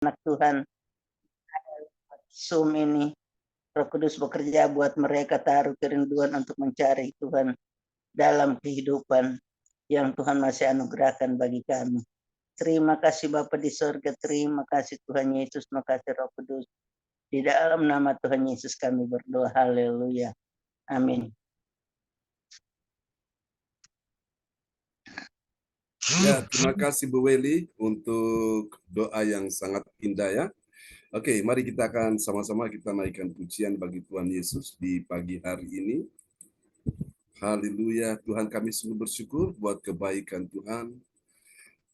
anak Tuhan, Zoom ini. Roh Kudus bekerja buat mereka taruh kerinduan untuk mencari Tuhan dalam kehidupan yang Tuhan masih anugerahkan bagi kami. Terima kasih Bapa di sorga, terima kasih Tuhan Yesus, terima kasih Roh Kudus. Di dalam nama Tuhan Yesus kami berdoa, haleluya, amin. Ya, terima kasih Bu Weli untuk doa yang sangat indah ya. Oke, mari kita akan sama-sama kita naikkan pujian bagi Tuhan Yesus di pagi hari ini. Haleluya, Tuhan kami sungguh bersyukur buat kebaikan Tuhan.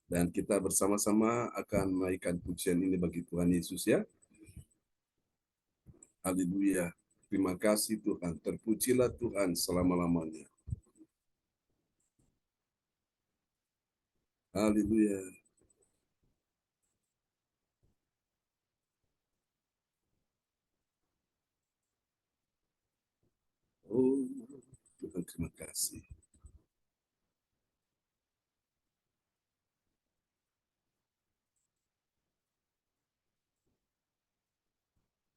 Dan kita bersama-sama akan menaikkan pujian ini bagi Tuhan Yesus ya. Haleluya, terima kasih Tuhan, terpujilah Tuhan selama-lamanya. Haleluya. Oh, Tuhan terima kasih.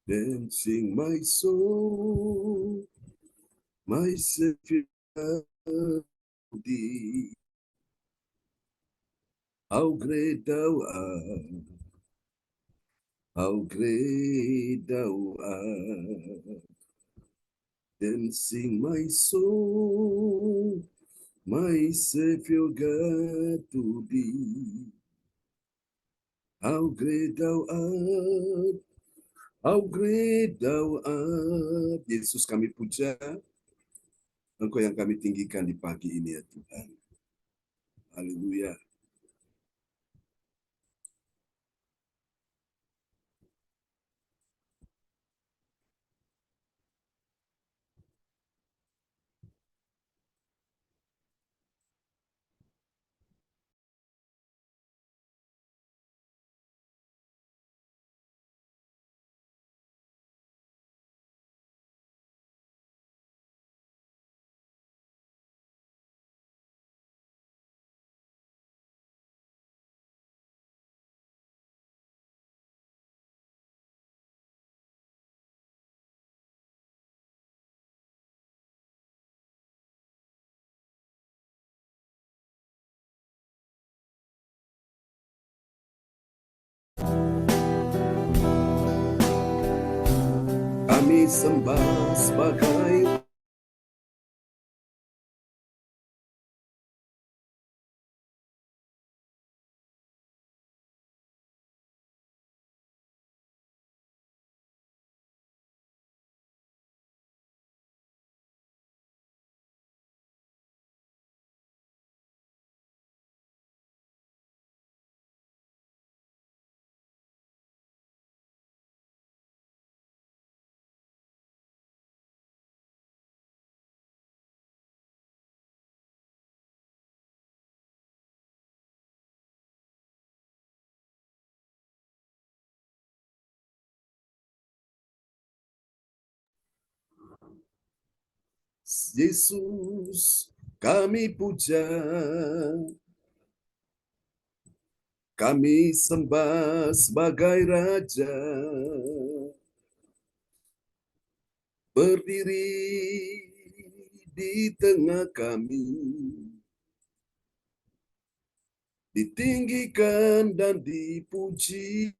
Dancing my soul, my Savior, thee. How great thou art, how great thou art. Dancing my soul, my Savior God to thee. How great thou art, how great thou art. Yesus kami puja, Engkau yang kami tinggikan di pagi ini ya Tuhan. Haleluya. Kami sembah sebagai Yesus kami puja, kami sembah sebagai Raja, berdiri di tengah kami, ditinggikan dan dipuji.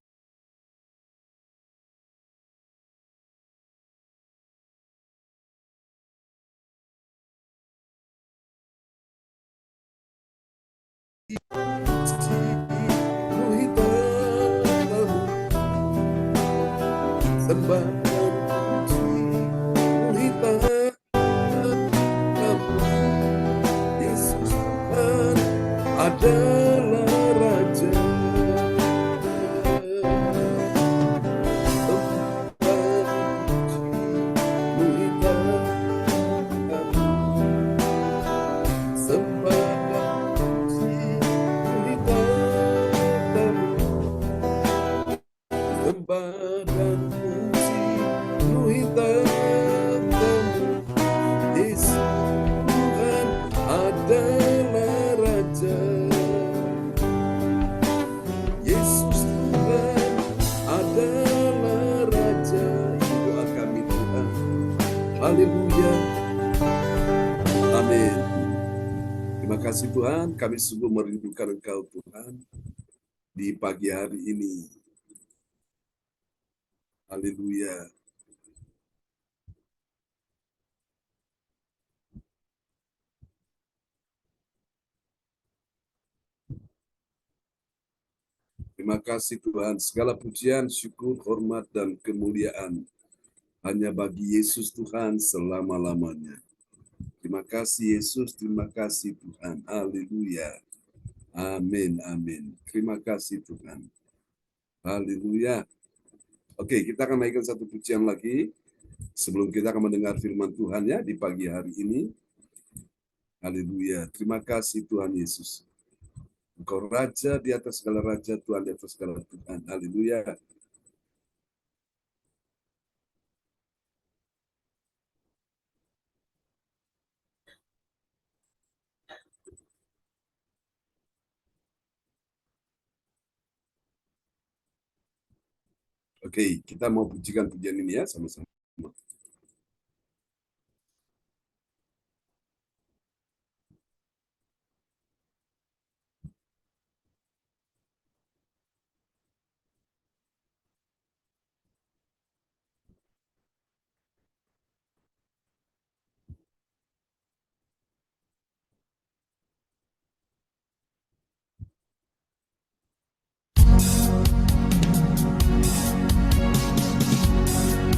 Sembah dan puji, Yesus Tuhan adalah Raja. Haleluya. Amin. Terima kasih Tuhan, kami sungguh merindukan Engkau Tuhan di pagi hari ini. Haleluya. Terima kasih Tuhan, segala pujian, syukur, hormat, dan kemuliaan hanya bagi Yesus Tuhan selama-lamanya. Terima kasih Yesus, terima kasih Tuhan. Haleluya. Amin, amin. Terima kasih Tuhan. Haleluya. Oke, kita akan naikkan satu pujian lagi sebelum kita akan mendengar firman Tuhan ya di pagi hari ini. Haleluya. Terima kasih Tuhan Yesus. Engkau Raja di atas segala Raja, Tuhan di atas segala Tuhan. Haleluya. Oke, kita mau pujikan pujian ini ya sama-sama.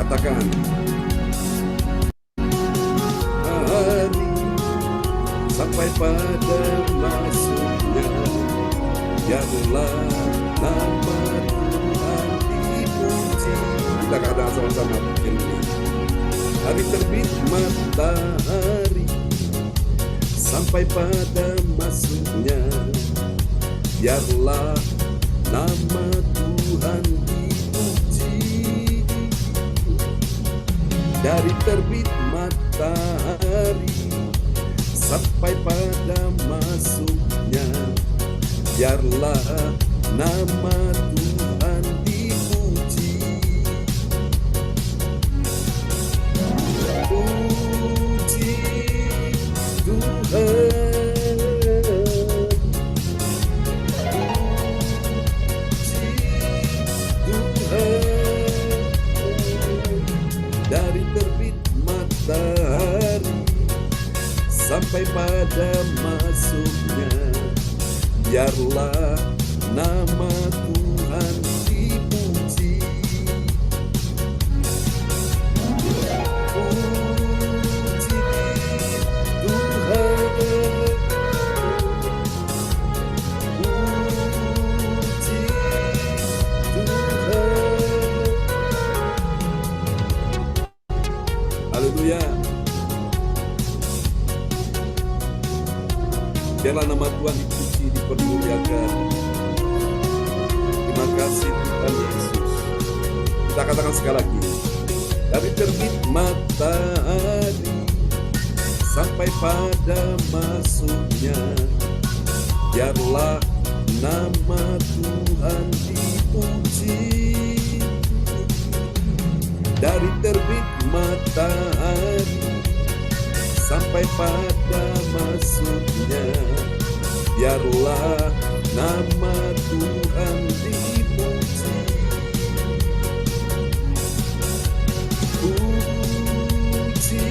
Katakan. Hari sampai pada masuknya, biarlah nama Tuhan dipuji. Kita katakan sama-sama begini. Hari terbit matahari sampai pada masuknya, biarlah nama Tuhan dipuji. Dari terbit matahari sampai pada masuknya, biarlah nama Tuhan dipuji. Puji Tuhan. Dari terbit matahari sampai pada masuknya, biarlah nama Tuhan dipuji. Puji Tuhan. Puji Tuhan. Haleluya. Biarlah nama Tuhan dipuji, dipermuliakan. Terima kasih Tuhan Yesus. Kita katakan sekali lagi. Dari terbit matahari sampai pada masuknya, biarlah nama Tuhan dipuji. Dari terbit matahari sampai pada masuknya, biarlah nama Tuhan dipuji. Puji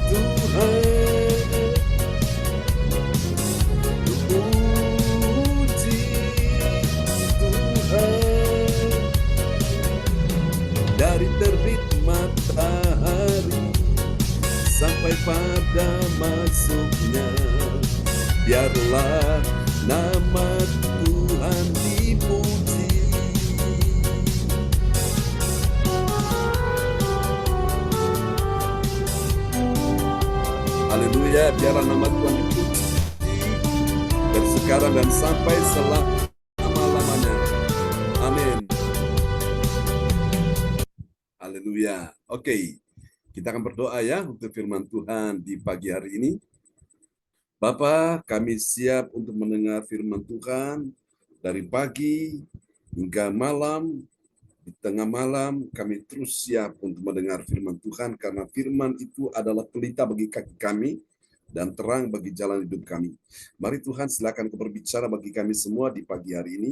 Tuhan. Puji Tuhan. Dari terbit matahari sampai pada masuknya, biarlah nama Tuhan dipuji. Haleluya, biarlah nama Tuhan dipuji dari sekarang dan sampai selama-lamanya. Amin. Haleluya. Oke, kita akan berdoa ya untuk firman Tuhan di pagi hari ini. Bapa, kami siap untuk mendengar firman Tuhan dari pagi hingga malam. Di tengah malam kami terus siap untuk mendengar firman Tuhan karena firman itu adalah pelita bagi kaki kami dan terang bagi jalan hidup kami. Mari Tuhan silakan Kau berbicara bagi kami semua di pagi hari ini,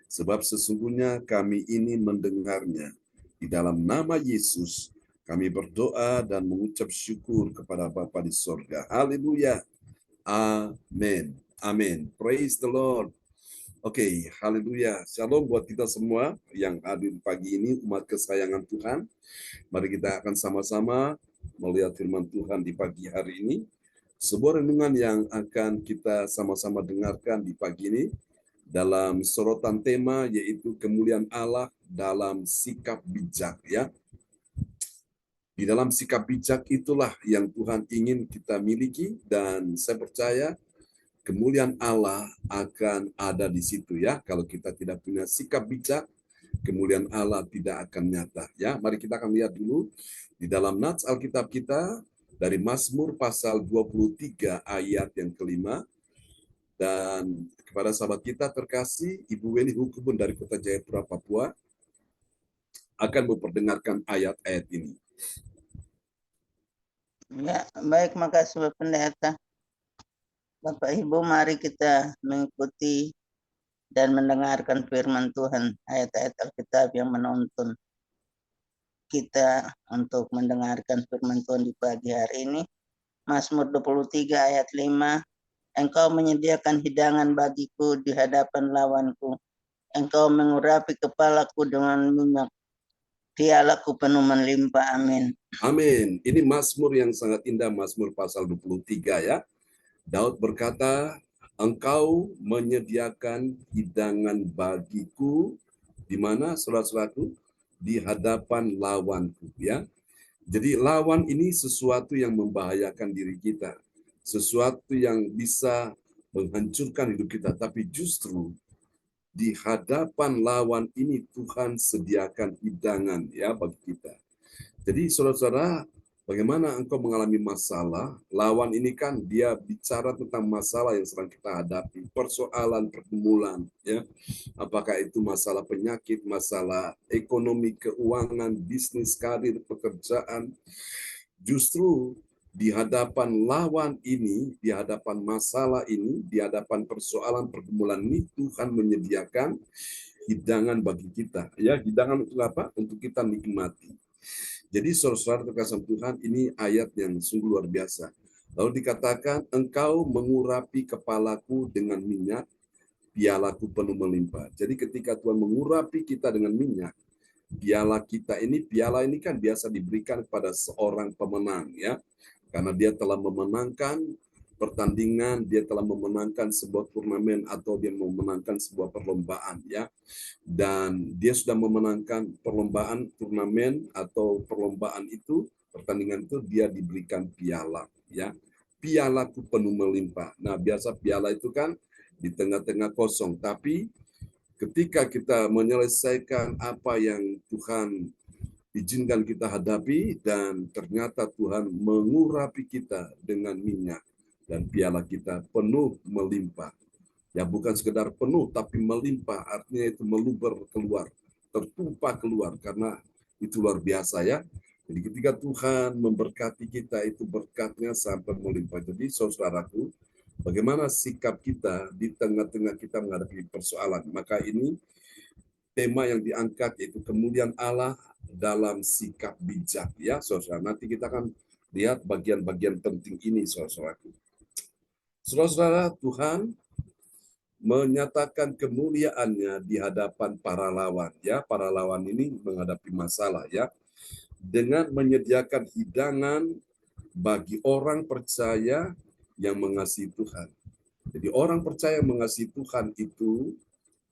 sebab sesungguhnya kami ini mendengarnya. Di dalam nama Yesus kami berdoa dan mengucap syukur kepada Bapa di sorga. Haleluya. Amin. Amin. Praise the Lord. Oke, haleluya. Shalom buat kita semua yang hadir pagi ini, umat kesayangan Tuhan. Mari kita akan sama-sama melihat firman Tuhan di pagi hari ini. Sebuah renungan yang akan kita sama-sama dengarkan di pagi ini dalam sorotan tema yaitu kemuliaan Allah dalam sikap bijak, ya. Di dalam sikap bijak itulah yang Tuhan ingin kita miliki, dan saya percaya kemuliaan Allah akan ada di situ, ya. Kalau kita tidak punya sikap bijak, kemuliaan Allah tidak akan nyata, ya. Mari kita akan lihat dulu di dalam nats Alkitab kita dari Mazmur pasal 23 ayat yang kelima. Dan kepada sahabat kita terkasih, Ibu Weni Hukubun dari Kota Jayapura, Papua, akan memperdengarkan ayat-ayat ini. Ya, baik, makasih Bapak Pendeta. Bapak Ibu, mari kita mengikuti dan mendengarkan firman Tuhan, ayat-ayat Alkitab yang menuntun kita untuk mendengarkan firman Tuhan di pagi hari ini. Mazmur 23 ayat 5, Engkau menyediakan hidangan bagiku di hadapan lawanku. Engkau mengurapi kepalaku dengan minyak, pialaku penuh melimpah. Amin. Amin. Ini Mazmur yang sangat indah, Mazmur pasal 23, ya. Daud berkata, Engkau menyediakan hidangan bagiku di mana, saudara-saudaraku? Di hadapan lawanku, ya. Jadi lawan ini sesuatu yang membahayakan diri kita, sesuatu yang bisa menghancurkan hidup kita, tapi justru di hadapan lawan ini Tuhan sediakan hidangan, ya, bagi kita. Jadi saudara-saudara, bagaimana engkau mengalami masalah? Lawan ini kan dia bicara tentang masalah yang sedang kita hadapi, persoalan, pergumulan, ya. Apakah itu masalah penyakit, masalah ekonomi, keuangan, bisnis, karir, pekerjaan. Justru di hadapan lawan ini, di hadapan masalah ini, di hadapan persoalan, pergumulan ini, Tuhan menyediakan hidangan bagi kita. Ya, hidangan untuk apa? Untuk kita nikmati. Jadi saudara-saudara terkasih Tuhan, ini ayat yang sungguh luar biasa. Lalu dikatakan, Engkau mengurapi kepalaku dengan minyak, pialaku penuh melimpah. Jadi ketika Tuhan mengurapi kita dengan minyak, piala ini kan biasa diberikan kepada seorang pemenang, ya. Karena dia telah memenangkan pertandingan, dia telah memenangkan sebuah turnamen atau dia memenangkan sebuah perlombaan, ya. Dan dia sudah memenangkan perlombaan, turnamen atau perlombaan itu, pertandingan itu, dia diberikan piala, ya. Pialaku penuh melimpah. Nah, biasa piala itu kan di tengah-tengah kosong, tapi ketika kita menyelesaikan apa yang Tuhan izinkan kita hadapi, dan ternyata Tuhan mengurapi kita dengan minyak, dan piala kita penuh melimpah. Ya, bukan sekedar penuh, tapi melimpah, artinya itu meluber keluar, tertumpah keluar, karena itu luar biasa, ya. Jadi ketika Tuhan memberkati kita, itu berkatnya sampai melimpah. Jadi saudaraku, bagaimana sikap kita di tengah-tengah kita menghadapi persoalan? Maka ini tema yang diangkat, yaitu kemuliaan Allah dalam sikap bijak, ya, saudara. Nanti kita akan lihat bagian-bagian penting ini, saudaraku. Saudara-saudara, Tuhan menyatakan kemuliaannya di hadapan para lawan, ya. Para lawan ini menghadapi masalah, ya, dengan menyediakan hidangan bagi orang percaya yang mengasihi Tuhan. Jadi orang percaya yang mengasihi Tuhan itu,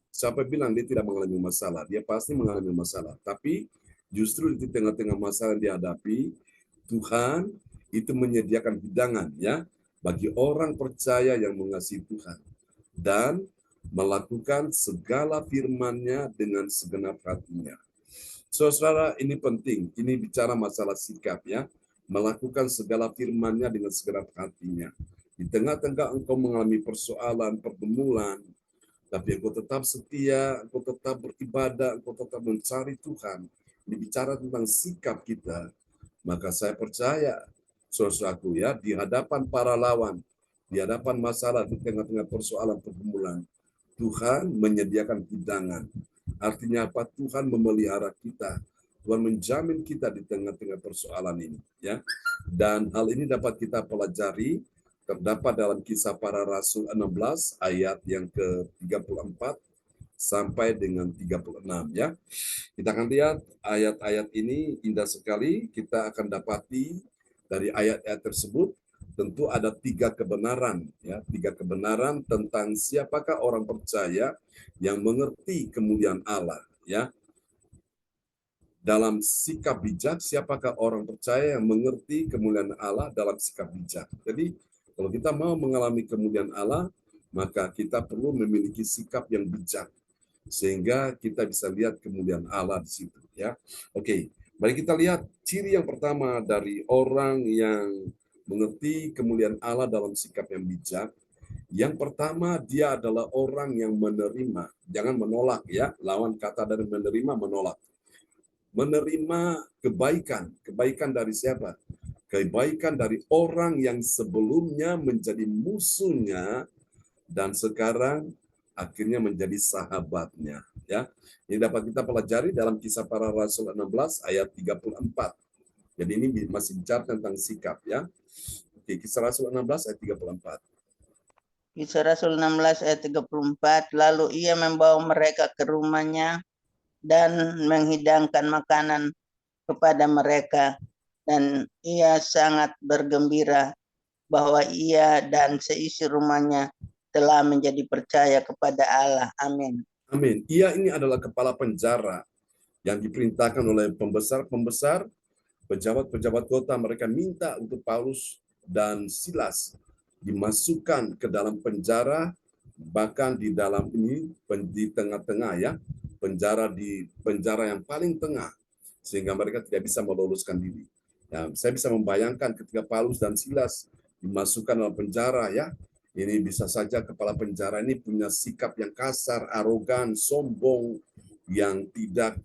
siapa bilang dia tidak mengalami masalah? Dia pasti mengalami masalah. Tapi justru di tengah-tengah masalah yang dihadapi, Tuhan itu menyediakan hidangan, ya, bagi orang percaya yang mengasihi Tuhan dan melakukan segala firman-Nya dengan segenap hatinya. Saudara, ini penting. Ini bicara masalah sikap, ya. Melakukan segala firman-Nya dengan segenap hatinya. Di tengah-tengah engkau mengalami persoalan, pergumulan, Tapi engkau tetap setia, engkau tetap beribadah, engkau tetap mencari Tuhan. Ini bicara tentang sikap kita. Maka saya percaya, saudaraku ya, di hadapan para lawan, di hadapan masalah, di tengah-tengah persoalan pergumulan, Tuhan menyediakan hidangan. Artinya apa? Tuhan memelihara kita. Tuhan menjamin kita di tengah-tengah persoalan ini, ya. Dan hal ini dapat kita pelajari terdapat dalam Kisah Para Rasul 16 ayat yang ke-34 sampai dengan 36, ya. Kita akan lihat ayat-ayat ini indah sekali. Kita akan dapati dari ayat-ayat tersebut tentu ada 3 kebenaran, ya, 3 kebenaran tentang siapakah orang percaya yang mengerti kemuliaan Allah, ya. Dalam sikap bijak, siapakah orang percaya yang mengerti kemuliaan Allah dalam sikap bijak. Jadi, kalau kita mau mengalami kemuliaan Allah, maka kita perlu memiliki sikap yang bijak, sehingga kita bisa lihat kemuliaan Allah di situ, ya. Oke, mari kita lihat ciri yang pertama dari orang yang mengerti kemuliaan Allah dalam sikap yang bijak. Yang pertama, dia adalah orang yang menerima, jangan menolak, ya. Lawan kata dari menerima, menolak. Menerima kebaikan. Kebaikan dari siapa? Kebaikan dari orang yang sebelumnya menjadi musuhnya dan sekarang akhirnya menjadi sahabatnya, ya. Ini dapat kita pelajari dalam Kisah Para Rasul 16 ayat 34. Jadi ini masih bicara tentang sikap, ya. Oke, Kisah Rasul 16 ayat 34. Kisah Rasul 16 ayat 34, lalu ia membawa mereka ke rumahnya dan menghidangkan makanan kepada mereka, dan ia sangat bergembira bahwa ia dan seisi rumahnya telah menjadi percaya kepada Allah. Amin. Amin. Ia ini adalah kepala penjara yang diperintahkan oleh pembesar-pembesar, pejabat-pejabat kota. Mereka minta untuk Paulus dan Silas dimasukkan ke dalam penjara, bahkan di dalam ini di tengah-tengah, ya, penjara yang paling tengah, sehingga mereka tidak bisa meloloskan diri. Ya, saya bisa membayangkan ketika Paulus dan Silas dimasukkan dalam penjara, ya, ini bisa saja kepala penjara ini punya sikap yang kasar, arogan, sombong, yang tidak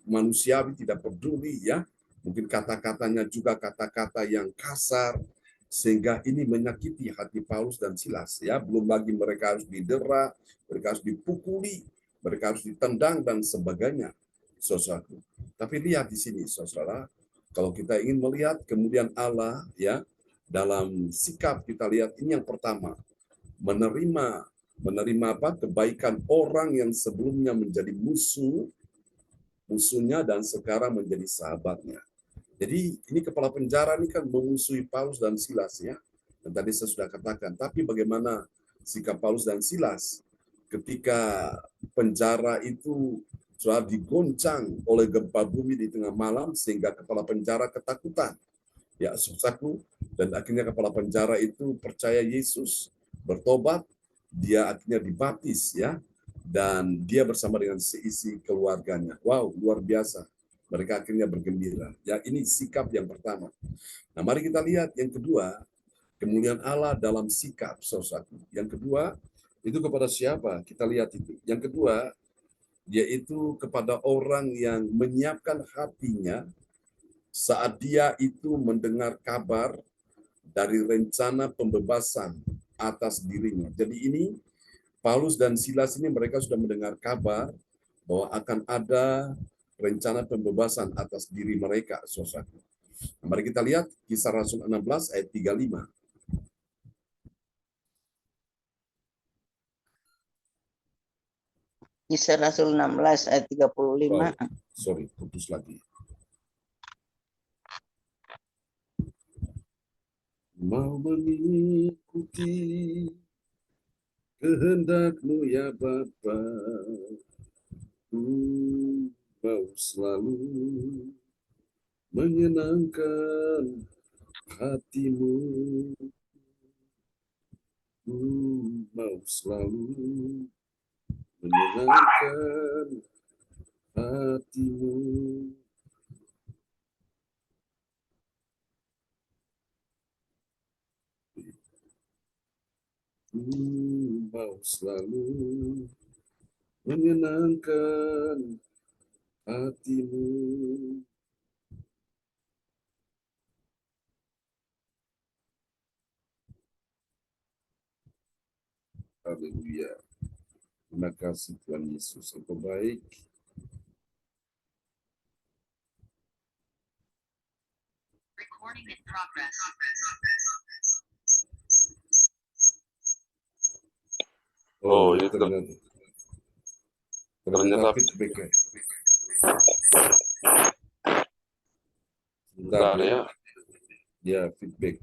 manusiawi, tidak peduli, ya. Mungkin kata-katanya juga kata-kata yang kasar, sehingga ini menyakiti hati Paulus dan Silas, ya. Belum lagi mereka harus didera, mereka harus dipukuli, mereka harus ditendang dan sebagainya, saudaraku. Tapi lihat di sini, saudara, kalau kita ingin melihat kemudian Allah, ya, dalam sikap, kita lihat ini yang pertama, menerima apa? Kebaikan orang yang sebelumnya menjadi musuhnya dan sekarang menjadi sahabatnya. Jadi ini kepala penjara ini kan memusuhi Paulus dan Silas, ya. Dan tadi saya sudah katakan, tapi bagaimana sikap Paulus dan Silas ketika penjara itu sudah digoncang oleh gempa bumi di tengah malam sehingga kepala penjara ketakutan. Ya, saudaraku, dan akhirnya kepala penjara itu percaya Yesus, bertobat, dia akhirnya dibaptis, ya. Dan dia bersama dengan seisi keluarganya. Wow, luar biasa. Mereka akhirnya bergembira. Ya, ini sikap yang pertama. Nah, mari kita lihat yang kedua, kemuliaan Allah dalam sikap, saudaraku. Yang kedua, itu kepada siapa? Kita lihat itu. Yang kedua, yaitu kepada orang yang menyiapkan hatinya saat dia itu mendengar kabar dari rencana pembebasan atas dirinya. Jadi ini Paulus dan Silas ini mereka sudah mendengar kabar bahwa akan ada rencana pembebasan atas diri mereka, saudara. Mari kita lihat Kisah Rasul 16 ayat 35. Kisah Rasul 16 ayat 35. Sorry, putus lagi. Mau mengikuti kehendak-Mu ya Bapa, mau selalu menyenangkan hati-Mu, mau selalu menyenangkan hati-Mu. Mau selalu menyenangkan hatimu. Haleluya. Terima kasih Tuhan Yesus. Engkau baik. Recording in progress. Oh, ini ternyata feedback ya. Sebentar ya. Ya, feedback.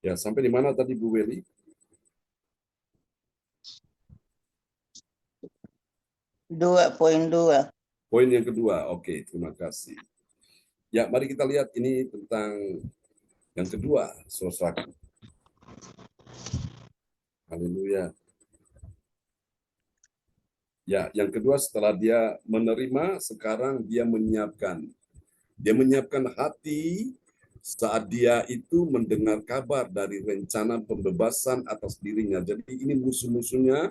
Ya, sampai di mana tadi Bu Weli? 2.2. Poin yang kedua. Oke, terima kasih. Ya, mari kita lihat ini tentang yang kedua, saudaraku. Haleluya. Ya, yang kedua setelah dia menerima, sekarang dia menyiapkan. Dia menyiapkan hati saat dia itu mendengar kabar dari rencana pembebasan atas dirinya. Jadi ini musuh-musuhnya,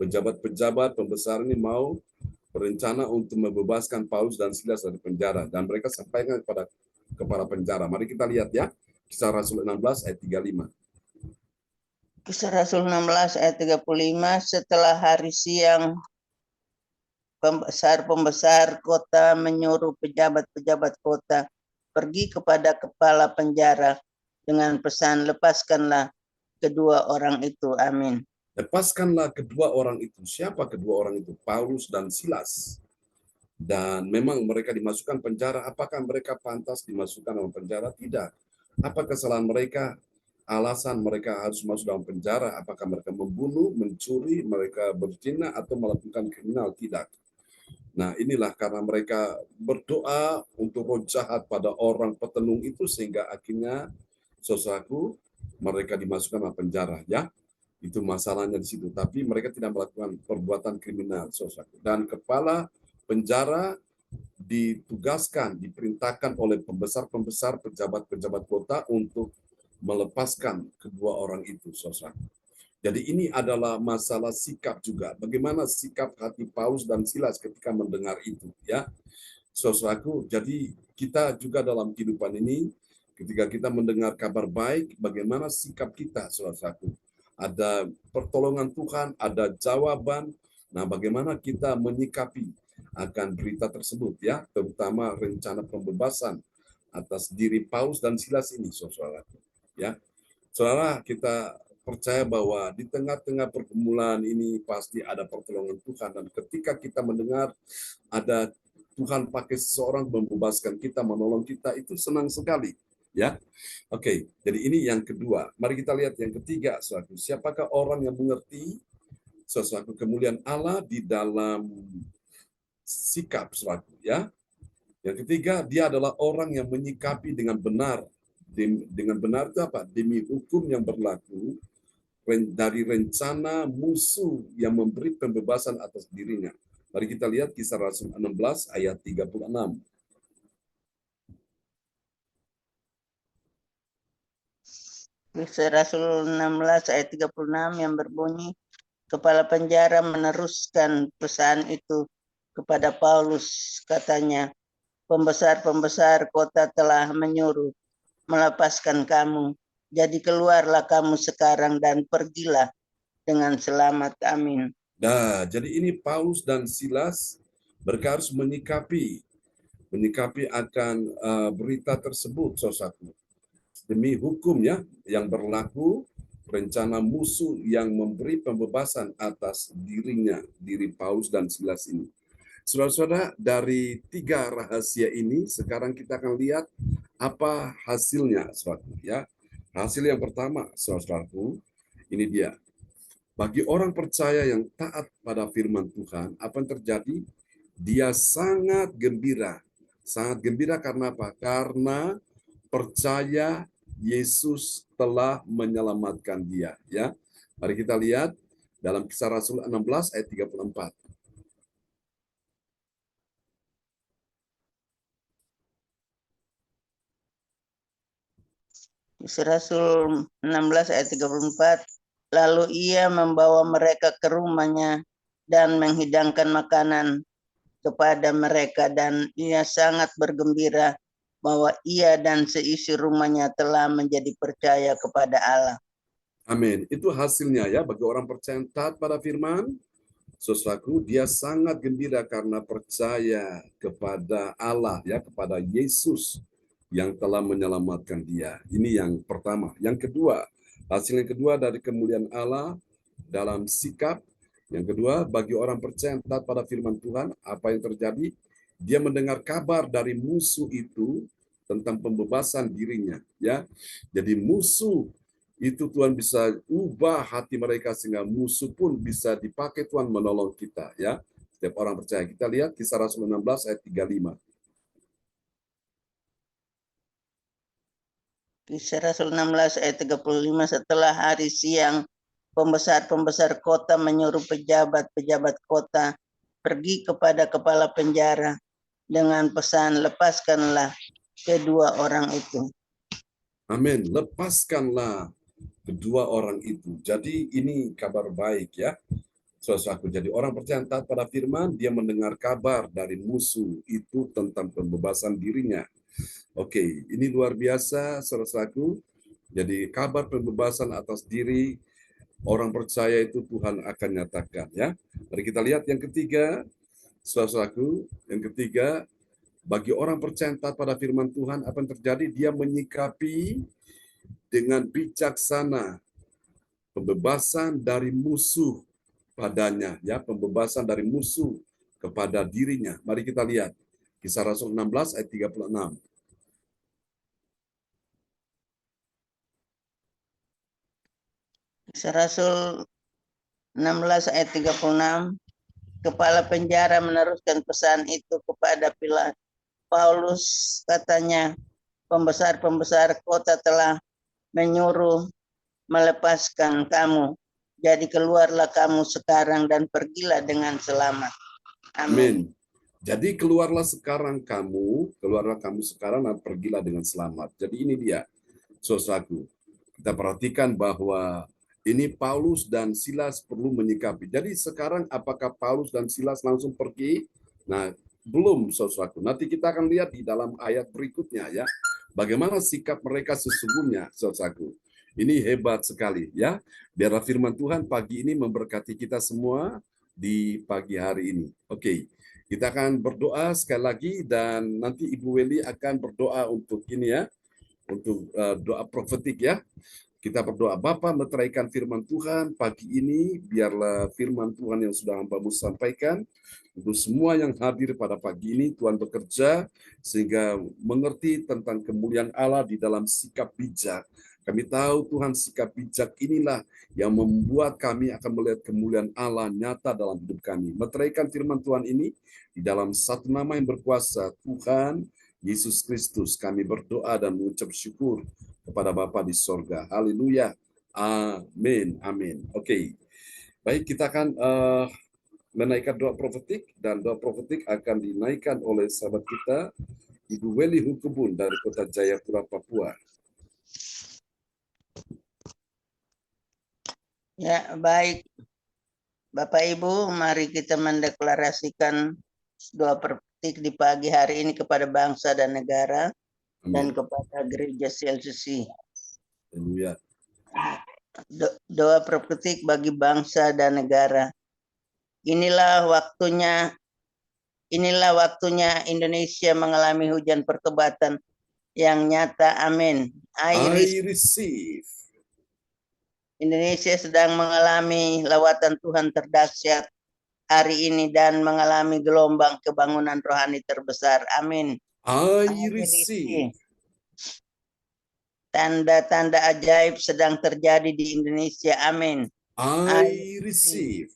pejabat-pejabat pembesar ini mau berencana untuk membebaskan Paulus dan Silas dari penjara. Dan mereka sampaikan kepada kepala penjara. Mari kita lihat ya, Kisah Rasul 16 ayat 35. Kisah Rasul 16 ayat 35, setelah hari siang, pembesar-pembesar kota menyuruh pejabat-pejabat kota pergi kepada kepala penjara dengan pesan, lepaskanlah kedua orang itu. Amin. Lepaskanlah kedua orang itu. Siapa kedua orang itu? Paulus dan Silas. Dan memang mereka dimasukkan penjara. Apakah mereka pantas dimasukkan dalam penjara? Tidak. Apa kesalahan mereka? Alasan mereka harus masuk dalam penjara? Apakah mereka membunuh, mencuri, mereka berzina, atau melakukan kriminal? Tidak. Nah, inilah karena mereka berdoa untuk roh jahat pada orang petenung itu, sehingga akhirnya, saudaraku, mereka dimasukkan dalam penjara. Ya, itu masalahnya di situ. Tapi mereka tidak melakukan perbuatan kriminal, saudaraku. Dan kepala penjara ditugaskan, diperintahkan oleh pembesar-pembesar, pejabat-pejabat kota untuk melepaskan kedua orang itu, saudaraku. Jadi ini adalah masalah sikap juga. Bagaimana sikap hati Paulus dan Silas ketika mendengar itu, ya, saudaraku. Jadi kita juga dalam kehidupan ini, ketika kita mendengar kabar baik, bagaimana sikap kita, saudaraku. Ada pertolongan Tuhan, ada jawaban. Nah, bagaimana kita menyikapi akan berita tersebut, ya, terutama rencana pembebasan atas diri Paulus dan Silas ini, saudaraku. Ya, saudara, kita percaya bahwa di tengah-tengah pergumulan ini pasti ada pertolongan Tuhan, dan ketika kita mendengar ada Tuhan pakai seseorang membebaskan kita, menolong kita, itu senang sekali, ya. Oke, jadi ini yang kedua. Mari kita lihat yang ketiga, saudaraku. Siapakah orang yang mengerti sesuatu kemuliaan Allah di dalam sikap, saudaraku, ya. Yang ketiga, dia adalah orang yang menyikapi dengan benar. Dengan benar itu apa? Demi hukum yang berlaku dari rencana musuh yang memberi pembebasan atas dirinya. Mari kita lihat Kisah Rasul 16 ayat 36. Kisah Rasul 16 ayat 36 yang berbunyi, kepala penjara meneruskan pesan itu kepada Paulus. Katanya, pembesar-pembesar kota telah menyuruh melepaskan kamu. Jadi keluarlah kamu sekarang dan pergilah dengan selamat. Amin. Nah, jadi ini Paulus dan Silas mereka harus menyikapi akan berita tersebut, saudaraku. Demi hukumnya yang berlaku, rencana musuh yang memberi pembebasan atas diri Paulus dan Silas ini. Saudara-saudara, dari tiga rahasia ini, sekarang kita akan lihat apa hasilnya, saudaraku, ya. Hasil yang pertama, saudaraku, ini dia. Bagi orang percaya yang taat pada firman Tuhan, apa yang terjadi? Dia sangat gembira. Sangat gembira karena apa? Karena percaya Yesus telah menyelamatkan dia. Ya, mari kita lihat dalam Kisah Rasul 16 ayat 34. Kisah Rasul 16 ayat 34. Lalu ia membawa mereka ke rumahnya dan menghidangkan makanan kepada mereka, dan ia sangat bergembira bahwa ia dan seisi rumahnya telah menjadi percaya kepada Allah. Amin. Itu hasilnya ya bagi orang percaya taat pada firman. Saudaraku, dia sangat gembira karena percaya kepada Allah ya, kepada Yesus yang telah menyelamatkan dia. Ini yang pertama. Yang kedua, hasil yang kedua dari kemuliaan Allah dalam sikap. Yang kedua, bagi orang percaya taat pada firman Tuhan, apa yang terjadi? Dia mendengar kabar dari musuh itu tentang pembebasan dirinya, ya. Jadi musuh itu Tuhan bisa ubah hati mereka sehingga musuh pun bisa dipakai Tuhan menolong kita, ya. Setiap orang percaya. Kita lihat Kisah Rasul 16 ayat 35. Kisah Rasul 16 ayat 35, setelah hari siang, pembesar-pembesar kota menyuruh pejabat-pejabat kota pergi kepada kepala penjara dengan pesan, lepaskanlah kedua orang itu. Amin. Lepaskanlah kedua orang itu. Jadi ini kabar baik ya. Saudaraku, jadi orang percaya taat pada firman, dia mendengar kabar dari musuh itu tentang pembebasan dirinya. Oke, ini luar biasa, saudaraku. Jadi kabar pembebasan atas diri orang percaya itu Tuhan akan nyatakan ya. Mari kita lihat yang ketiga, saudaraku. Yang ketiga, bagi orang percaya taat pada firman Tuhan, apa yang terjadi? Dia menyikapi dengan bijaksana pembebasan dari musuh padanya, ya, pembebasan dari musuh kepada dirinya. Mari kita lihat Kisah Rasul 16 ayat 36. Kisah Rasul 16 ayat 36, kepala penjara meneruskan pesan itu kepada Paulus, katanya, pembesar-pembesar kota telah menyuruh melepaskan kamu. Jadi keluarlah kamu sekarang dan pergilah dengan selamat. Amin. Jadi keluarlah kamu sekarang dan pergilah dengan selamat. Jadi ini dia, saudaraku. Kita perhatikan bahwa ini Paulus dan Silas perlu menyikapi. Jadi sekarang apakah Paulus dan Silas langsung pergi? Nah, belum, saudaraku. Nanti kita akan lihat di dalam ayat berikutnya ya. Bagaimana sikap mereka sesungguhnya, saudaraku. Ini hebat sekali ya. Biarlah firman Tuhan pagi ini memberkati kita semua di pagi hari ini. Oke, kita akan berdoa sekali lagi dan nanti Ibu Weli akan berdoa untuk ini ya, untuk doa profetik ya. Kita berdoa, Bapa meteraikan firman Tuhan pagi ini, biarlah firman Tuhan yang sudah hamba-Mu sampaikan, untuk semua yang hadir pada pagi ini, Tuhan bekerja, sehingga mengerti tentang kemuliaan Allah di dalam sikap bijak. Kami tahu Tuhan sikap bijak inilah yang membuat kami akan melihat kemuliaan Allah nyata dalam hidup kami. Meteraikan firman Tuhan ini di dalam satu nama yang berkuasa, Tuhan Yesus Kristus, kami berdoa dan mengucap syukur kepada Bapa di sorga. Haleluya. Amin. Amin. Oke. Baik, kita akan menaikkan doa profetik, dan doa profetik akan dinaikkan oleh sahabat kita, Ibu Weli Hukubun dari Kota Jayapura, Papua. Ya, baik. Bapak Ibu, mari kita mendeklarasikan doa profetik di pagi hari ini kepada bangsa dan negara dan Amin. kepada gereja CLCC. Haleluya. Doa profetik bagi bangsa dan negara. Inilah waktunya Indonesia mengalami hujan pertobatan yang nyata. Amin. I receive. Indonesia sedang mengalami lawatan Tuhan terdahsyat hari ini dan mengalami gelombang kebangunan rohani terbesar. Amin. I receive. Tanda-tanda ajaib sedang terjadi di Indonesia. Amin. I receive.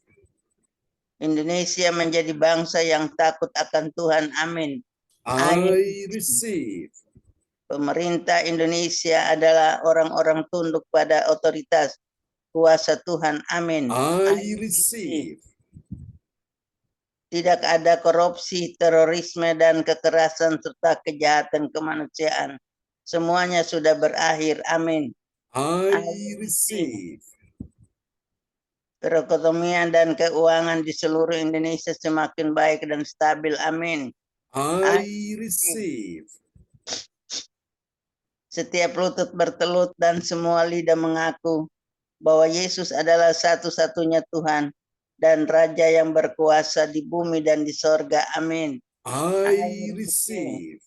Indonesia menjadi bangsa yang takut akan Tuhan. Amin. I receive. Pemerintah Indonesia adalah orang-orang tunduk pada otoritas kuasa Tuhan. Amin. I receive. Tidak ada korupsi, terorisme, dan kekerasan serta kejahatan kemanusiaan. Semuanya sudah berakhir. Amin. I receive. Perekonomian dan keuangan di seluruh Indonesia semakin baik dan stabil. Amin. I receive. Setiap lutut bertelut dan semua lidah mengaku bahwa Yesus adalah satu-satunya Tuhan dan Raja yang berkuasa di bumi dan di sorga. Amin. I receive.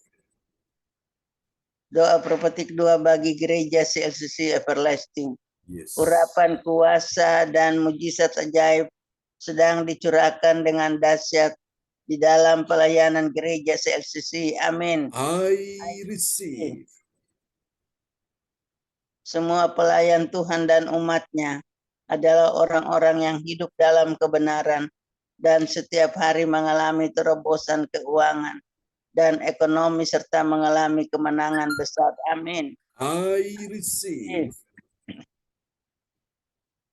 Doa propetik 2 bagi gereja CLCC Everlasting. Yes. Urapan kuasa dan mujizat ajaib sedang dicurahkan dengan dahsyat di dalam pelayanan gereja CLCC. Amin. I receive. Semua pelayan Tuhan dan umatnya adalah orang-orang yang hidup dalam kebenaran dan setiap hari mengalami terobosan keuangan dan ekonomi serta mengalami kemenangan besar. Amin. I receive.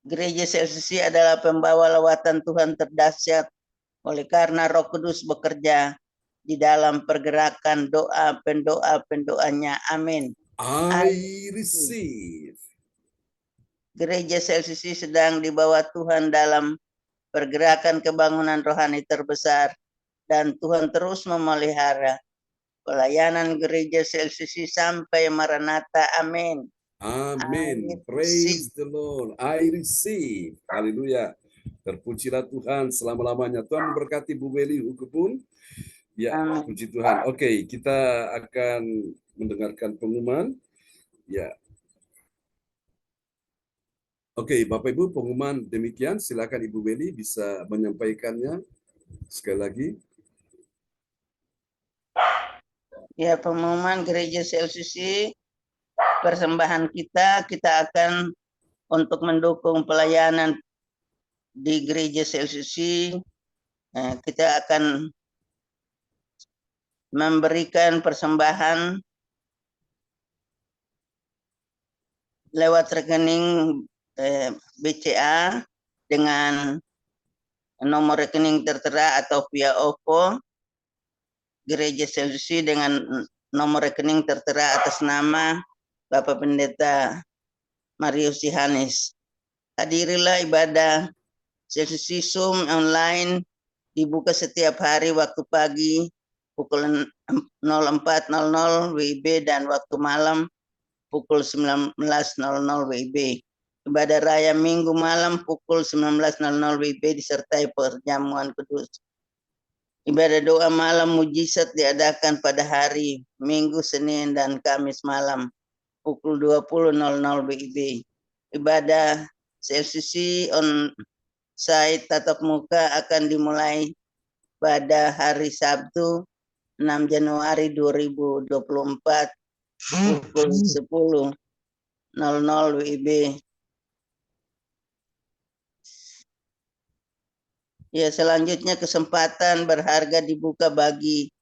Gereja CLCC adalah pembawa lawatan Tuhan terdahsyat oleh karena Roh Kudus bekerja di dalam pergerakan doa pendoa-pendoanya. Amin. I receive. Gereja CLCC sedang dibawa Tuhan dalam pergerakan kebangunan rohani terbesar dan Tuhan terus memelihara pelayanan gereja CLCC sampai Maranatha. Amin. Amin. Praise the Lord. I receive. Haleluya. Terpujilah Tuhan selama-lamanya. Tuhan memberkati Bu Beli Ukupun. Ya, Amin. puji Tuhan. Oke, kita akan mendengarkan pengumuman. Ya. Oke, Bapak Ibu, pengumuman demikian. Silakan Ibu Beli bisa menyampaikannya sekali lagi. Ya, pengumuman gereja CLCC, persembahan kita akan untuk mendukung pelayanan di gereja CLCC. Kita akan memberikan persembahan lewat rekening BCA dengan nomor rekening tertera atau via OVO. Gereja CLCC dengan nomor rekening tertera atas nama Bapak Pendeta Marius Yohanes. Hadirilah ibadah CLCC Zoom online, dibuka setiap hari waktu pagi pukul 04.00 WIB dan waktu malam pukul 19.00 WIB. Ibadah raya Minggu malam pukul 19.00 WIB disertai perjamuan kudus. Ibadah doa malam mujizat diadakan pada hari Minggu, Senin, dan Kamis malam pukul 20.00 WIB. Ibadah CLCC on site tatap muka akan dimulai pada hari Sabtu 6 Januari 2024 pukul 10.00 WIB. Ya, selanjutnya kesempatan berharga dibuka bagi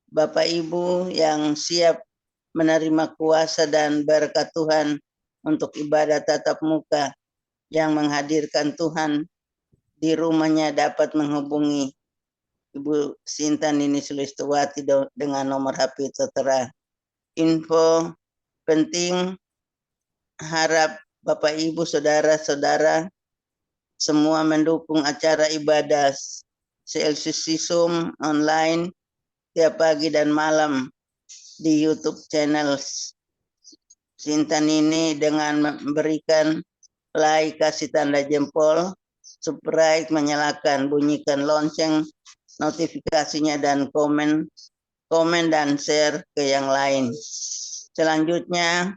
Bapak Ibu yang siap menerima kuasa dan berkat Tuhan untuk ibadah tatap muka yang menghadirkan Tuhan di rumahnya dapat menghubungi Ibu Sinta Nini Sulistowati dengan nomor HP tertera. Info penting, harap Bapak Ibu saudara-saudara semua mendukung acara ibadah CLCC Zoom online tiap pagi dan malam di YouTube channel Sinta Nini dengan memberikan like, kasih tanda jempol, subscribe, menyalakan, bunyikan lonceng notifikasinya dan komen dan share ke yang lain. Selanjutnya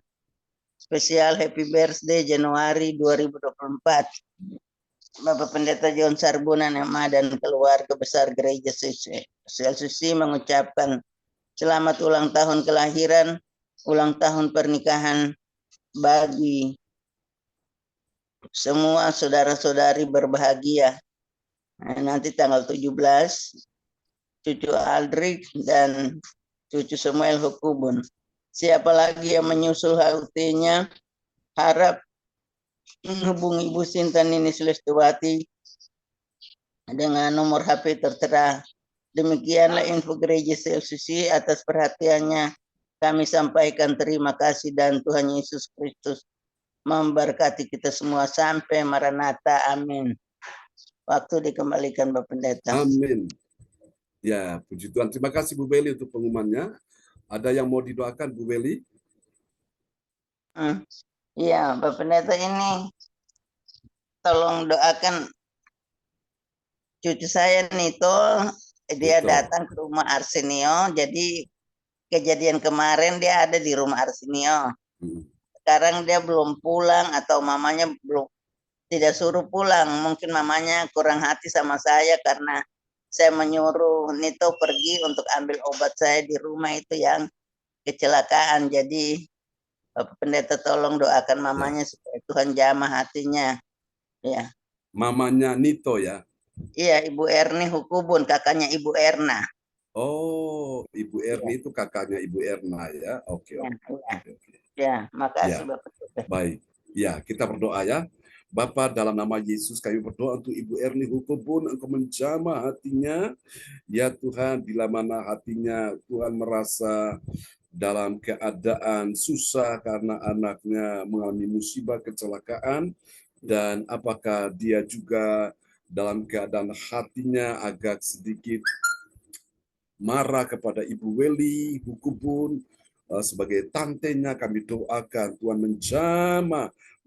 spesial Happy Birthday Januari 2024. Bapak Pendeta John Sarbunan MA dan keluarga besar gereja CLCC mengucapkan selamat ulang tahun kelahiran, ulang tahun pernikahan bagi semua saudara-saudari berbahagia. Nanti tanggal 17, cucu Aldrich dan cucu Samuel Hukubun. Siapa lagi yang menyusul HUT-nya, harap menghubungi Ibu Sinta Nini Sulestiwati dengan nomor HP tertera. Demikianlah info Gereja CLCC. Atas perhatiannya kami sampaikan terima kasih dan Tuhan Yesus Kristus memberkati kita semua sampai Maranatha. Amin. Waktu dikembalikan Bapak Pendeta. Amin. Ya, puji Tuhan. Terima kasih Bu Beli untuk pengumumannya. Ada yang mau didoakan Bu Beli? Iya, Bapak Pendeta, ini tolong doakan cucu saya Nito. Dia Nito. datang ke rumah Arsenio. Jadi kejadian kemarin dia ada di rumah Arsenio. Sekarang dia belum pulang atau mamanya belum tidak suruh pulang. Mungkin mamanya kurang hati sama saya karena saya menyuruh Nito pergi untuk ambil obat saya di rumah itu yang kecelakaan. Jadi Bapak Pendeta tolong doakan mamanya supaya Tuhan jamah hatinya. Ya. Mamanya Nito ya? Iya, Ibu Erni Hukubun, kakaknya Ibu Erna. Oh, Ibu Erni itu kakaknya Ibu Erna ya? Oke. Ya, makasih Ya. Bapak. Baik. Ya, kita berdoa ya. Bapa, dalam nama Yesus kami berdoa untuk Ibu Erni Hukubun, Engkau menjamah hatinya. Ya Tuhan, bila mana hatinya Tuhan merasa dalam keadaan susah karena anaknya mengalami musibah kecelakaan, dan apakah dia juga dalam keadaan hatinya agak sedikit marah kepada Ibu Weli Hukubun sebagai tantenya, kami doakan Tuhan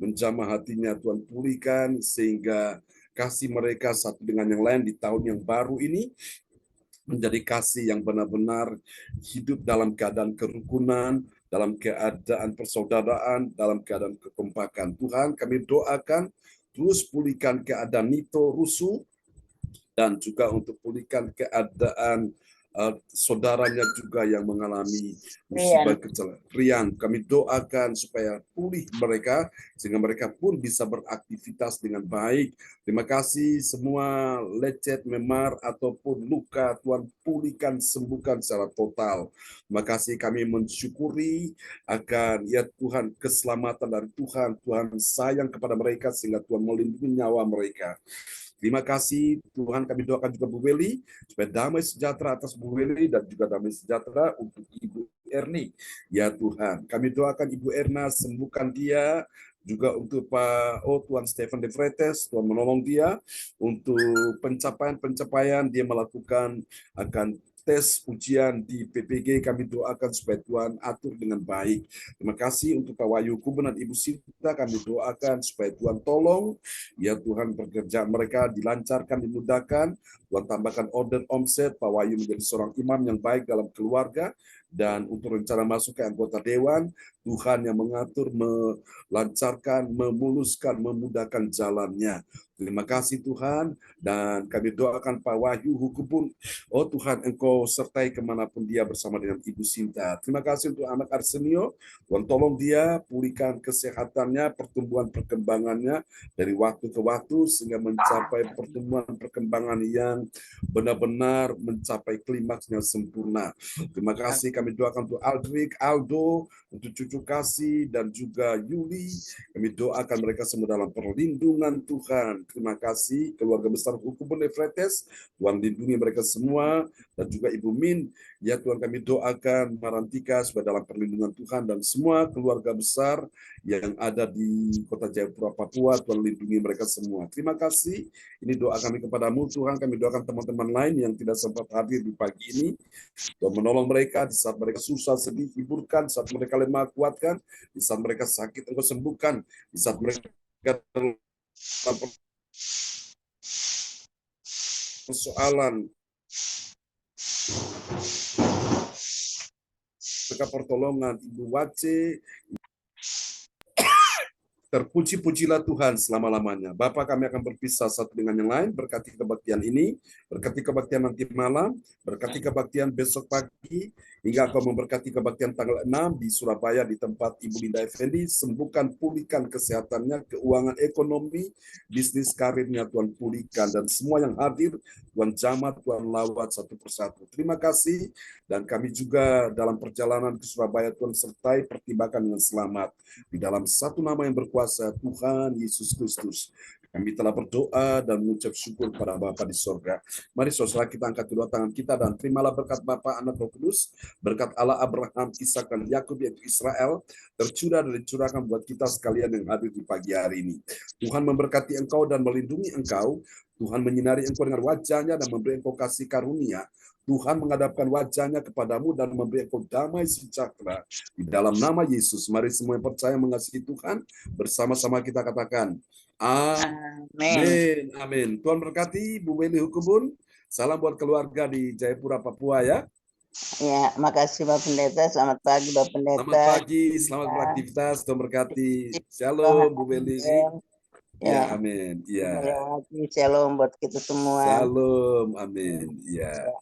menjamah hatinya, Tuhan pulihkan sehingga kasih mereka satu dengan yang lain di tahun yang baru ini menjadi kasih yang benar-benar hidup dalam keadaan kerukunan, dalam keadaan persaudaraan, dalam keadaan kekompakan. Tuhan, kami doakan terus pulihkan keadaan Nito Rusu, dan juga untuk pulihkan keadaan saudaranya juga yang mengalami musibah kecelakaan. Rian, kami doakan supaya pulih mereka, sehingga mereka pun bisa beraktivitas dengan baik. Terima kasih semua lecet, memar, ataupun luka, Tuhan pulihkan, sembuhkan secara total. Terima kasih, kami mensyukuri akan ya Tuhan keselamatan dari Tuhan. Tuhan sayang kepada mereka sehingga Tuhan melindungi nyawa mereka. Terima kasih Tuhan, kami doakan juga Bu Weli, supaya damai sejahtera atas Bu Weli dan juga damai sejahtera untuk Ibu Erni. Ya Tuhan, kami doakan Ibu Erna, sembuhkan dia, juga untuk Tuan Stephen De Vretes, Tuhan menolong dia untuk pencapaian dia melakukan akan tes ujian di PPG. Kami doakan supaya Tuhan atur dengan baik. Terima kasih untuk Pak Wahyu Hukubun dan Ibu Sinta, kami doakan supaya Tuhan tolong, ya Tuhan, pekerjaan mereka dilancarkan, dimudahkan. Tuhan tambahkan order omset, Pak Wahyu menjadi seorang imam yang baik dalam keluarga, dan untuk rencana masuk ke anggota dewan, Tuhan yang mengatur, melancarkan, memuluskan, memudahkan jalannya. Terima kasih Tuhan, dan kami doakan Pak Wahyu Hukubun, oh Tuhan, Engkau sertai kemanapun dia bersama dengan Ibu Sinta. Terima kasih untuk anak Arsenio, Tuhan tolong dia, pulihkan kesehatannya, pertumbuhan perkembangannya dari waktu ke waktu, sehingga mencapai pertumbuhan perkembangan yang benar-benar mencapai klimaks yang sempurna. Terima kasih, kami doakan untuk Aldrik, Aldo, untuk cucu kasih, dan juga Yuli. Kami doakan mereka semua dalam perlindungan Tuhan. Terima kasih keluarga besar Hukubun De Vretes, Tuhan lindungi mereka semua, dan juga Ibu Min. Ya Tuhan, kami doakan Marantika supaya dalam perlindungan Tuhan, dan semua keluarga besar yang ada di Kota Jayapura, Papua, Tuhan lindungi mereka semua. Terima kasih. Ini doa kami kepadamu Tuhan. Kami doakan teman-teman lain yang tidak sempat hadir di pagi ini. Tuhan menolong mereka di saat mereka susah, sedih, hiburkan. Di saat mereka lemah, kuatkan. Di saat mereka sakit, Engkau sembuhkan. Di saat mereka persoalan, mereka pertolongan, Ibu Wace, Terpuji-pujilah Tuhan selama-lamanya. Bapa, kami akan berpisah satu dengan yang lain, berkati kebaktian ini, berkati kebaktian nanti malam, berkati kebaktian besok pagi, hingga Kau memberkati kebaktian tanggal 6 di Surabaya di tempat Ibu Linda Effendi, sembuhkan, pulihkan kesehatannya, keuangan ekonomi, bisnis karirnya Tuhan pulihkan, dan semua yang hadir, Tuhan jamah, Tuhan lawat satu persatu. Terima kasih, dan kami juga dalam perjalanan ke Surabaya, Tuhan sertai pertimbangkan dengan selamat. Di dalam satu nama yang berkuasa, Tuhan Yesus Kristus, kami telah berdoa dan mengucap syukur kepada Bapa di sorga. Mari saudara kita angkat kedua tangan kita dan terimalah berkat Bapa, Anak, Roh Kudus, berkat Allah Abraham, Ishak dan Yakub yaitu Israel, tercurah dan dicurahkan buat kita sekalian yang hadir di pagi hari ini. Tuhan memberkati engkau dan melindungi engkau. Tuhan menyinari engkau dengan wajahnya dan memberi engkau kasih karunia. Tuhan menghadapkan wajahnya kepadamu dan memberi engkau damai sejahtera. Di dalam nama Yesus, mari semua yang percaya mengasihi Tuhan, bersama-sama kita katakan, Amin. amin. Amin. Tuhan berkati Bu Weli Hukubun. Salam buat keluarga di Jayapura, Papua ya. Ya, makasih Bapak Pendeta. Selamat pagi Bapak Pendeta. Selamat pagi, selamat beraktivitas. Tuhan berkati. Shalom Bu Weli. Ya, amin. Ya. Shalom buat kita semua. Shalom, amin. Ya.